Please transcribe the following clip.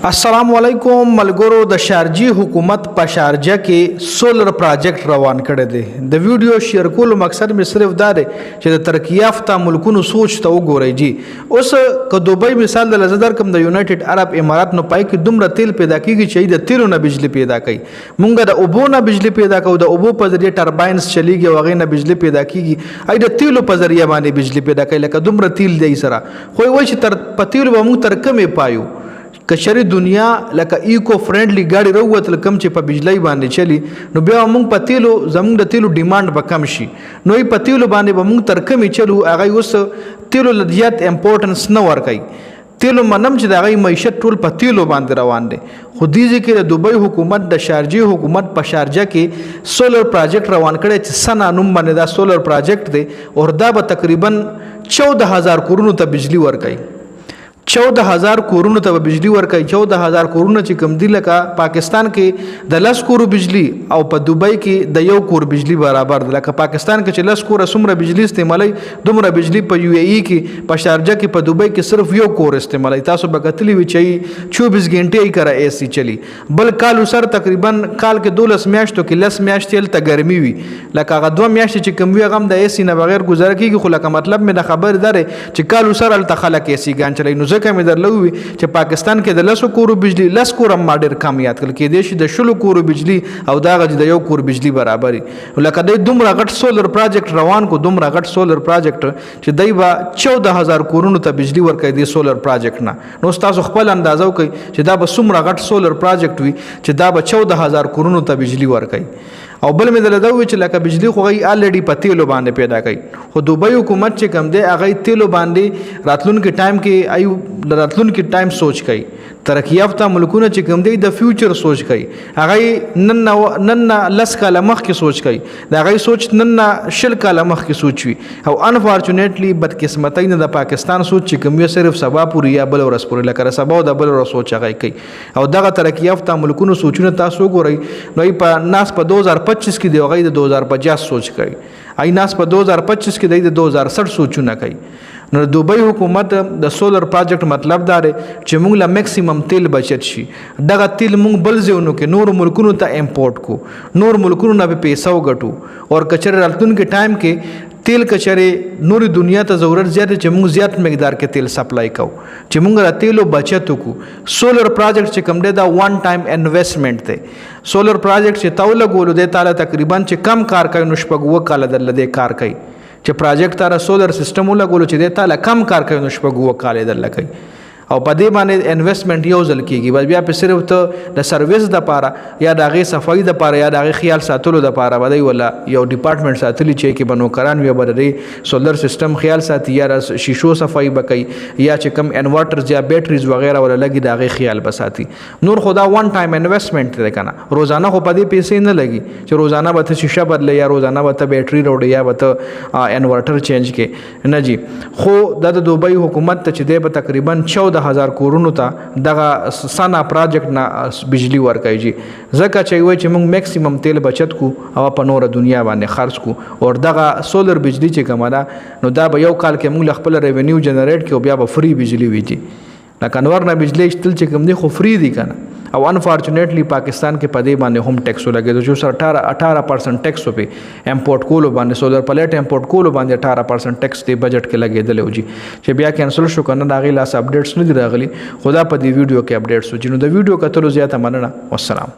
अस्सलामुअलैकुम मलगोरो د शारजी हुकूमत په شارجه کې سولر پروجیکټ روان کړی دی د ویډیو شیر کولو مقصد مې صرف دا دی چې د ترقی یافته ملکونو سوچ ته وګورئ جی اوس که دوبۍ مثال د لزدر کوم د یونایټډ عرب امارات نو پای کې دومره تیل پیدا کیږي چې د تیلو نه بجلی پیدا کوي مونږ د اوبو نه بجلی پیدا کوو د اوبو په ذریعه ټرباینز چلیږي وغه نه بجلی پیدا کیږي اې د تیلو په ذریعه باندې بجلی پیدا کوي لکه دومره تیل دی سره خو وای چې تر پتیلو به مونږ تر کمې پایو کشری دنیا لکه ایکو فرندلی گاڑی روتل کم چې په بجلی باندې چلی نو بیا موږ په تیلو زموږ د تیلو ډیماند به کم شي نو په تیلو باندې به موږ تر کمې چلو هغه اوس تیلو لدیات امپورټنس نه ورکوي تیلو منم چې د هغه معیشت ټول په تیلو باندې روان دي خو دې کې د دوبۍ حکومت د شارجی حکومت په شارجه کې سولر پروجیکټ روان کړي چې سنا نوم باندې دا سولر پروجیکټ دی او دا به تقریبا 14000 کورونو ته بجلی ورکوي 14000 کورونو ته بجلی ورکوي 14000 کورونه چې کم دي لکه پاکستان کې د 10 کور بجلی او په دوبۍ کې د 1 کور بجلی برابر ده لکه پاکستان کې چې 10 کور سمره بجلی استعمالي دومره بجلی په یو ای کې په شارجه کې په دوبۍ کې صرف 1 کور استعمالي تاسو به کتلی وی چې 24 غنټې یې کرا ایسی چلی بل کال سر تقریبا کال کې 12 میاشتو کې 10 میاشتې تل ګرمي وي لکه هغه 2 میاشتې چې کم وی غم د ایسی نه بغیر گزاره کیږي خو لکه مطلب مې د خبر دره چې کال سر ال تخلق ایسی ګان چلی نو ځکه مې درلوي چې پاکستان کې د 10 کورو بجلی 10 کور هم ډېر کم یاد کړل کې دي چې د 10 کورو بجلی او دا غږ د 1 کور بجلی برابري لکه د دومره غټ سولر پروجیکټ روان کو دومره غټ سولر پروجیکټ چې دای با 14000 کورونو ته بجلی ورکړي دی سولر پروجیکټ نه نو تاسو خپل اندازو کوي چې دا به څومره غټ سولر پروجیکټ وي چې دا به 14000 کورونو ته بجلی ورکړي او بل مې دلته چې لکه بجلی خو غي الریډي په تیلو باندې پیدا کوي خو دوبۍ حکومت چې کم دی هغه تیلو باندې راتلونکي ټایم کې ایو راتلونکي ټایم سوچ کوي ترقی یافته ملکونه چې کم دی د فیوچر سوچ کوي هغه نن لس کاله مخکې سوچ کوي دا هغه سوچ نن شل کاله مخکې سوچ وي او انفارچونیټلی بدقسمتۍ نه د پاکستان سوچ چې کم یې صرف سبا پورې یا بل ورځ پورې لکه سبا او د بل ورځ سوچ هغه کوي او دغه ترقی یافته ملکونو سوچونه تاسو ګورئ نو په ناس په 2025 کې دی هغه د 2050 سوچ کوي ای ناس په 2025 کې د 2060 سوچونه کوي نو دوبۍ حکومت د سولر پروجیکټ مطلب دا دی چې موږ له میکسیمم تیل بچت شي دغه تیل موږ بل ځایونو کې نور ملکونو ته امپورټ کو نور ملکونو نه پیسې وګټو او کچره راتلونکي ټایم کې تیل کچره نور دنیا ته ضرورت زیات چې موږ زیات مقدار کې تیل سپلای کوو چې موږ را تیلو بچت وکړو سولر پروجیکټ چې کوم دی دا وان ټایم انویسټمنټ دی سولر پروجیکټ چې تاوله ګولو دی تعالی تقریبا چې کم کار کوي نو شپږ وکاله دلته کار کوي چې پروجیکټ تر سولر سیستم ولګولو چې د تعالی کم کار کوي نو شپږ وکاله دلته کوي او په دې باندې انویسټمنټ یو ځل کیږي بس بیا په صرف ته د سرویس د پاره یا د غي صفای د پاره یا د غي خیال ساتلو د پاره بدای ولا یو ډپارټمنټ ساتلی چې کې بنو کران وی بدري سولر سیستم خیال ساتي یا شیشو صفای بکای یا چې کم انورټرز یا بیټریز وغیرہ ولا لګي د غي خیال بساتي نور خدا وان ټایم انویسټمنټ دی کنه روزانه خو په دې پیسې نه لګي چې روزانه به شیشه بدل یا روزانه به بیټری روډ یا به انورټر چینج کې نه جی خو د دوبۍ حکومت ته چې دی تقریبا 14000 کورونو ته دغه سنا پروجیکټ نه بجلی ورکوي جی ځکه چې وای چې موږ میکسیمم تیل بچت کو او په نور دنیا باندې خرج کو او دغه سولر بجلی چې کومه ده نو دا به یو کال کې موږ خپل ریونیو جنریټ کړو بیا به فری بجلی وي جی لکه انور نه بجلی شتل چې کوم دی خو فری دی کنه او انفارچونیټلی پاکستان کې پدې باندې هم ټیکس لګیدو چې سر 18% ټیکس په امپورټ کولو باندې سولر پلیټ امپورټ کولو باندې 18% ټیکس دی بجټ کې لګیدل او جی چې بیا کینسل شو کنه دا غي لاس اپډیټس نه دی راغلي خدا په دې ویډیو کې اپډیټس و جنو د ویډیو کتلو زیاته مننه والسلام